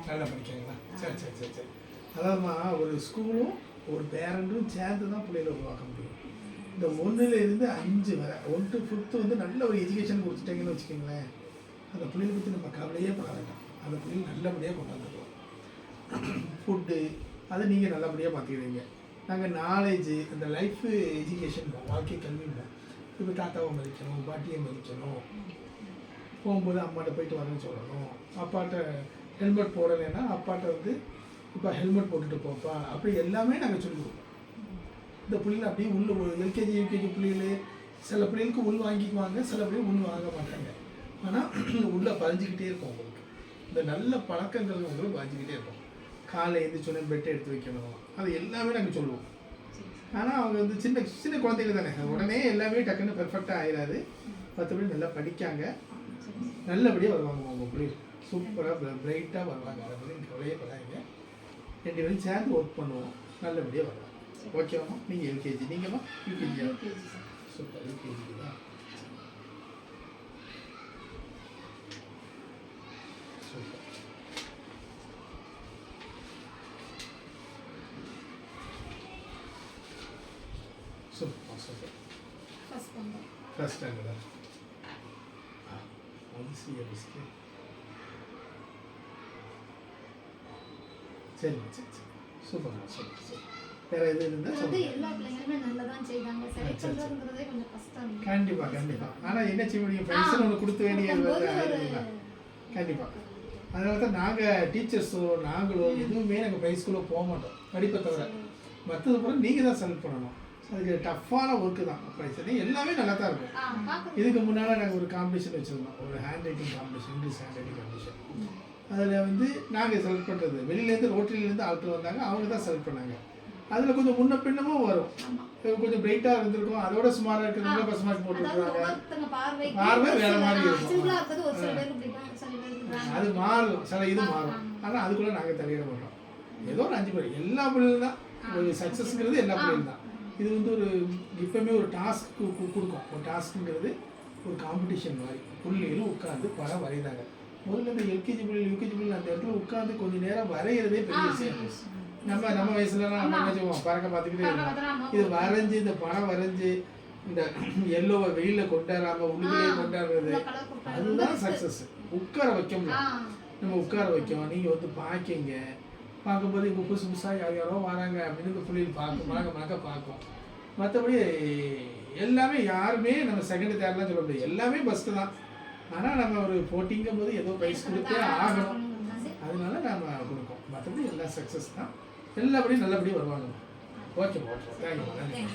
நல்லா படிக்காங்களா? சரி சரி சரி சரி. அதாவதுமா ஒரு ஸ்கூலும் ஒரு பேரண்ட்டும் சேர்ந்து தான் பிள்ளைகளை உருவாக்க முடியும். இந்த 1லேருந்து 5 வரை 1 to 5 வந்து நல்ல ஒரு எஜுகேஷன் கொடுத்துட்டீங்கன்னு வச்சுக்கோங்களேன், அந்த பிள்ளைகளை பற்றி நம்ம கவலையே பட வேண்டாம். அந்த பிள்ளைகள் நல்லபடியாக கொண்டாந்துருவோம். ஃபுட்டு அதை நீங்கள் நல்லபடியாக பார்த்துக்கிறீங்க. நாங்கள் நாலேஜு அந்த லைஃப் எஜுகேஷன் வாழ்க்கை கல்விப்போம். இப்போ தாத்தாவை மதிக்கணும், பாட்டியை மதிக்கணும், போகும்போது அம்மாட்ட போயிட்டு வரேன்னு சொல்லணும், அப்பாட்ட ஹெல்மெட் போடலைன்னா அப்பாட்ட வந்து இப்போ ஹெல்மெட் போட்டுட்டு போப்பா, அப்படி எல்லாமே நாங்கள் சொல்லிக் கொடுப்போம். இந்த பிள்ளைகள் அப்படியே உள்ள எல்கேஜி யூகேஜி பிள்ளைகள் சில பிள்ளைகளுக்கு உள் வாங்கிக்குவாங்க, சில பிள்ளைகள் உள் வாங்க மாட்டாங்க. ஆனால் உள்ளே பதிஞ்சிக்கிட்டே இருக்கும் உங்களுக்கு. இந்த நல்ல பழக்கங்கள் உங்களுக்கு பதிஞ்சிக்கிட்டே இருக்கும். காலை எழுந்திரிச்சோன்னே பெட்டை எடுத்து வைக்கணும், அது எல்லாமே நாங்கள் சொல்லுவோம். ஆனால் அவங்க வந்து சின்ன சின்ன குழந்தைகள் தானே, உடனே எல்லாமே டக்குன்னு பெர்ஃபெக்டாக ஆகிடாது. 10 பேர் நல்லா படிக்காங்க, நல்லபடியாக வருவாங்க. உங்கள் பிள்ளைகள் சூப்பராக பிரைட்டாக வருவாங்க. அதை பற்றி கவலையே படாதீங்க. 2 பேரும் சேர்ந்து ஒர்க் பண்ணுவோம், நல்லபடியாக வருவாங்க. ஓகேவாம்மா? நீங்கள் எல்கேஜி, நீங்கள்மா யூகேஜியா? சூப்பர், யூகேஜி தான். சூப்பர். Super super. ஃபர்ஸ்ட் ஸ்டாண்டர்டா? சிஎஸ்க்கு. சரிம்மா சரி சரி. சூப்பர்மா சூப்பர் சூப்பர். வேறு எது இருந்தால் எல்லா பிள்ளைங்களுமே நல்லா தான் செய்வாங்க. செலக்ட் பண்ணுறதுங்கிறதே கொஞ்சம் கஷ்டம். கண்டிப்பாக கண்டிப்பாக. ஆனால் என்ன செய்ய முடியும், ஃப்ரெண்ட்ஸ்னு ஒன்று கொடுத்து வேண்டிய கண்டிப்பாக. அதனால தான் நாங்கள் டீச்சர்ஸோ நாங்களோ எதுவுமே நாங்கள் ப்ரைஸ்குள்ளே போக மாட்டோம், படிப்பை தவிர. மற்றது கூட நீங்கள் தான் செலக்ட் பண்ணணும். அதுக்கு டஃப்பான ஒர்க்கு தான். ப்ரைஸ் எல்லாமே நல்லா தான் இருக்கும். இதுக்கு முன்னால் நாங்கள் ஒரு காம்படிஷன் வச்சுருந்தோம், ஒரு hand writing competition, English hand writing competition. அதில் வந்து நாங்கள் செலக்ட் பண்ணுறது, வெளியிலேருந்து ரோட்டரியிலேருந்து ஆட்கள் வந்தாங்க, அவங்க தான் செலக்ட் பண்ணாங்க. அதில் கொஞ்சம் முன்ன பின்னமும் வரும். கொஞ்சம் பிரைட்டாக இருந்திருக்கும், அதோட சுமாராக இருக்கிறவங்க ஃபர்ஸ்ட் மார்க் போட்டுருக்காங்க. பார்வை வேறு மாதிரி இருக்கும், அது மாறும், சில இது மாறும். ஆனால் அதுக்குள்ளே நாங்கள் தலையிட மாட்டோம். ஏதோ ஒரு 5 பேர், எல்லா பிள்ளைகளும் தான் ஒரு சக்ஸஸ்ங்கிறது, எல்லா பிள்ளைகளும் தான். இது வந்து ஒரு எப்பவுமே ஒரு டாஸ்க் கொடுக்கும். ஒரு டாஸ்க்குங்கிறது ஒரு காம்படிஷன் மாதிரி. பிள்ளைகளும் உட்காந்து படம் வரைகிறாங்க. முதல்ல இந்த எல்கேஜி பிள்ளைகள் யூகேஜி பிள்ளைகள் அந்த இடத்துல உட்காந்து கொஞ்சம் நேரம் வரைகிறதே பெரிய விஷயம். நம்ம வயசுலலாம் நம்ம என்ன செய்வோம், பறக்க பார்த்துக்கிட்டே இருக்கோம். இது வரைஞ்சி இந்த படம் வரைஞ்சி இந்த எல்லோவை வெளியில் கொண்டாடாமல் உள்ளுக்குள்ளேயே கொண்டாடுறது, அதுதான் சக்ஸஸ். உட்கார வைக்கணும், நம்ம உட்கார வைக்கோம். நீங்கள் வந்து பார்க்கிங்க, பார்க்கும்போது இங்கே புதுசு புதுசாக யாரோ வராங்க அப்படின்னு இந்த பிள்ளைகள் மறக்க பார்க்கும். மற்றபடி எல்லாமே யாருமே நம்ம செகண்ட் தேர்ட்லாம் சொல்ல முடியாது, எல்லாமே ஃபஸ்ட்டு தான். ஆனால் நம்ம ஒரு போட்டிங்கும் போது ஏதோ ப்ரைஸ் கொடுத்தே ஆகணும், அதனால நம்ம கொடுப்போம். மற்றபடி எல்லாம் சக்ஸஸ் தான், எல்லாபடியும் நல்லபடியும் வருவாங்க. Okay okay, thank you.